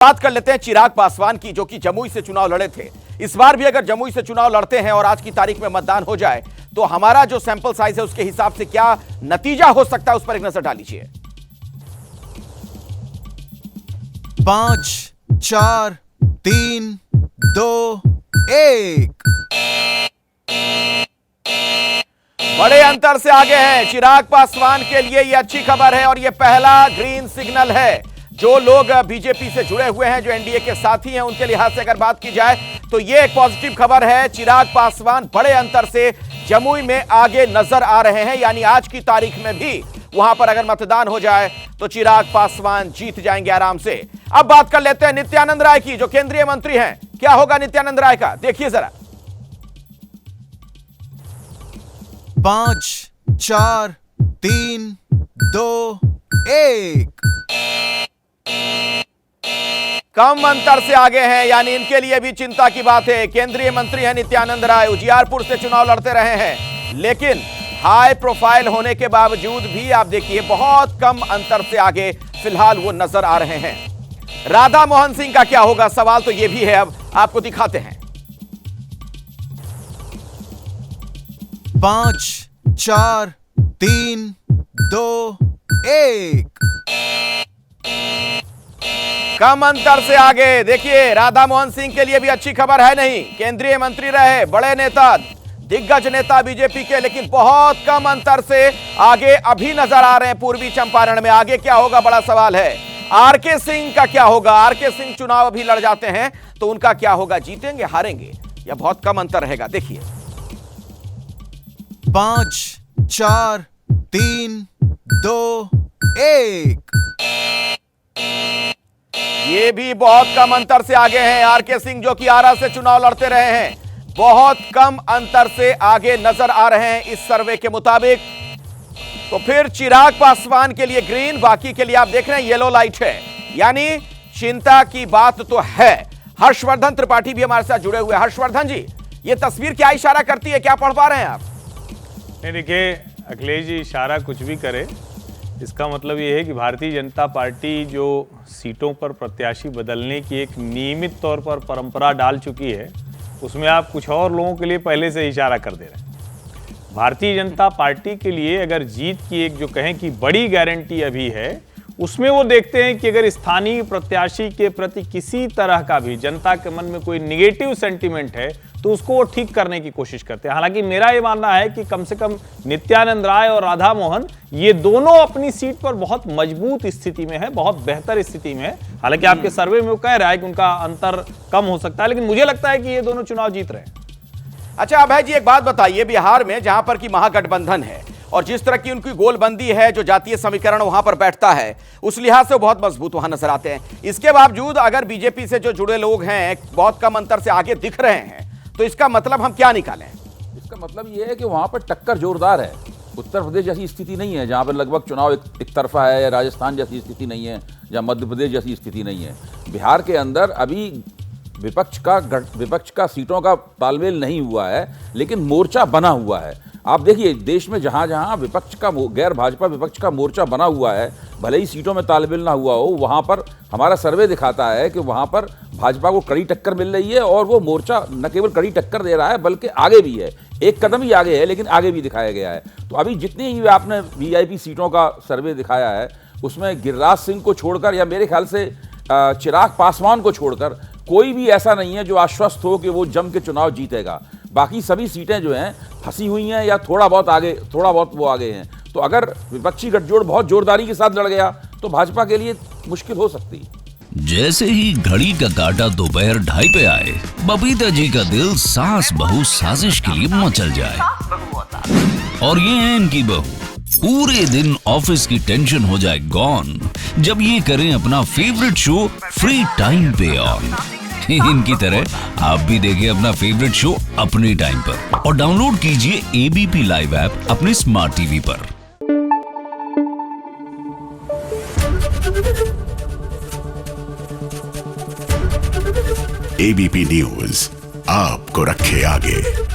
बात कर लेते हैं चिराग पासवान की, जो कि जमुई से चुनाव लड़े थे। इस बार भी अगर जमुई से चुनाव लड़ते हैं और आज की तारीख में मतदान हो जाए तो हमारा जो सैंपल साइज है उसके हिसाब से क्या नतीजा हो सकता है, उस पर एक नजर डालीजिए। 5, 4, 3, 2, 1। बड़े अंतर से आगे हैं चिराग पासवान के लिए। यह अच्छी खबर है और यह पहला ग्रीन सिग्नल है। जो लोग बीजेपी से जुड़े हुए हैं, जो एनडीए के साथी हैं, उनके लिहाज से अगर बात की जाए तो यह एक पॉजिटिव खबर है। चिराग पासवान बड़े अंतर से जमुई में आगे नजर आ रहे हैं, यानी आज की तारीख में भी वहां पर अगर मतदान हो जाए तो चिराग पासवान जीत जाएंगे आराम से। अब बात कर लेते हैं नित्यानंद राय की, जो केंद्रीय मंत्री हैं। क्या होगा नित्यानंद राय का, देखिए जरा। 5, 4, 3, 2, 1। कम अंतर से आगे हैं, यानी इनके लिए भी चिंता की बात है। केंद्रीय मंत्री हैं नित्यानंद राय, उजियारपुर से चुनाव लड़ते रहे हैं, लेकिन हाई प्रोफाइल होने के बावजूद भी आप देखिए बहुत कम अंतर से आगे फिलहाल वो नजर आ रहे हैं। राधा मोहन सिंह का क्या होगा, सवाल तो ये भी है, अब आपको दिखाते हैं। 5, 4, 3, 2, 1। कम अंतर से आगे देखिए, राधा मोहन सिंह के लिए भी अच्छी खबर है नहीं। केंद्रीय मंत्री रहे, बड़े नेता, दिग्गज नेता बीजेपी के, लेकिन बहुत कम अंतर से आगे अभी नजर आ रहे हैं पूर्वी चंपारण में। आगे क्या होगा, बड़ा सवाल है। आरके सिंह का क्या होगा, आरके सिंह चुनाव अभी लड़ जाते हैं तो उनका क्या होगा, जीतेंगे हारेंगे या बहुत कम अंतर रहेगा, देखिए। 5, 4, 3, 2, 1। ये भी बहुत कम अंतर से आगे हैं। आरके सिंह जो कि आरा से चुनाव लड़ते रहे हैं, बहुत कम अंतर से आगे नजर आ रहे हैं इस सर्वे के मुताबिक। तो फिर चिराग पासवान के लिए ग्रीन, बाकी के लिए आप देख रहे हैं येलो लाइट है, यानी चिंता की बात तो है। हर्षवर्धन त्रिपाठी भी हमारे साथ जुड़े हुए हैं। हर्षवर्धन जी, ये तस्वीर क्या इशारा करती है, क्या पढ़ पा रहे हैं आप? नहीं, देखिए अखिलेश जी, इशारा कुछ भी करे, इसका मतलब ये है कि भारतीय जनता पार्टी जो सीटों पर प्रत्याशी बदलने की एक नियमित तौर पर परंपरा डाल चुकी है, उसमें आप कुछ और लोगों के लिए पहले से इशारा कर दे रहे हैं। भारतीय जनता पार्टी के लिए अगर जीत की एक जो कहें कि बड़ी गारंटी अभी है, उसमें वो देखते हैं कि अगर स्थानीय प्रत्याशी के प्रति किसी तरह का भी जनता के मन में कोई निगेटिव सेंटीमेंट है तो उसको वो ठीक करने की कोशिश करते हैं। हालांकि मेरा ये मानना है कि कम से कम नित्यानंद राय और राधा मोहन, ये दोनों अपनी सीट पर बहुत मजबूत स्थिति में है, बहुत बेहतर स्थिति में है। हालांकि आपके सर्वे में वो कह रहा है कि उनका अंतर कम हो सकता है, लेकिन मुझे लगता है कि ये दोनों चुनाव जीत रहे हैं। अच्छा अभय जी, एक बात बताइए, बिहार में जहां पर कि महागठबंधन है और जिस तरह की उनकी गोलबंदी है, जो जातीय समीकरण वहां पर बैठता है, उस लिहाज से वो बहुत मजबूत वहां नजर आते हैं। इसके बावजूद अगर बीजेपी से जो जुड़े लोग हैं बहुत कम अंतर से आगे दिख रहे हैं, तो इसका मतलब हम क्या निकालें? इसका मतलब ये है कि वहां पर टक्कर जोरदार है। उत्तर प्रदेश जैसी स्थिति नहीं है जहां पर लगभग चुनाव एक तरफा है, या राजस्थान जैसी स्थिति नहीं है, या मध्य प्रदेश जैसी स्थिति नहीं है। बिहार के अंदर अभी विपक्ष का सीटों का तालमेल नहीं हुआ है, लेकिन मोर्चा बना हुआ है। आप देखिए, देश में जहां जहां विपक्ष का गैर भाजपा विपक्ष का मोर्चा बना हुआ है, भले ही सीटों में तालमेल ना हुआ हो, वहां पर हमारा सर्वे दिखाता है कि वहां पर भाजपा को कड़ी टक्कर मिल रही है, और वो मोर्चा न केवल कड़ी टक्कर दे रहा है बल्कि आगे भी है। एक कदम ही आगे है, लेकिन आगे भी दिखाया गया है। तो अभी जितनी ही आपने वीआईपी सीटों का सर्वे दिखाया है, उसमें गिरिराज सिंह को छोड़कर, या मेरे ख्याल से चिराग पासवान को छोड़कर, कोई भी ऐसा नहीं है जो आश्वस्त हो कि वो जम के चुनाव जीतेगा। बाकी सभी सीटें जो हैं फंसी हुई हैं, या थोड़ा बहुत वो आगे हैं। तो अगर विपक्षी गठजोड़ बहुत जोरदारी के साथ लड़ गया तो भाजपा के लिए मुश्किल हो सकती है। जैसे ही घड़ी का काटा दोपहर 2:30 पे आए, बबीता जी का दिल सास बहू साजिश के लिए मचल जाए। और ये है इनकी बहू, पूरे दिन ऑफिस की टेंशन हो जाए गॉन जब ये करें अपना फेवरेट शो फ्री टाइम पे ऑन। इनकी तरह आप भी देखिए अपना फेवरेट शो अपने टाइम पर और डाउनलोड कीजिए एबीपी लाइव ऐप अपने स्मार्ट टीवी पर। एबीपी न्यूज आपको रखे आगे।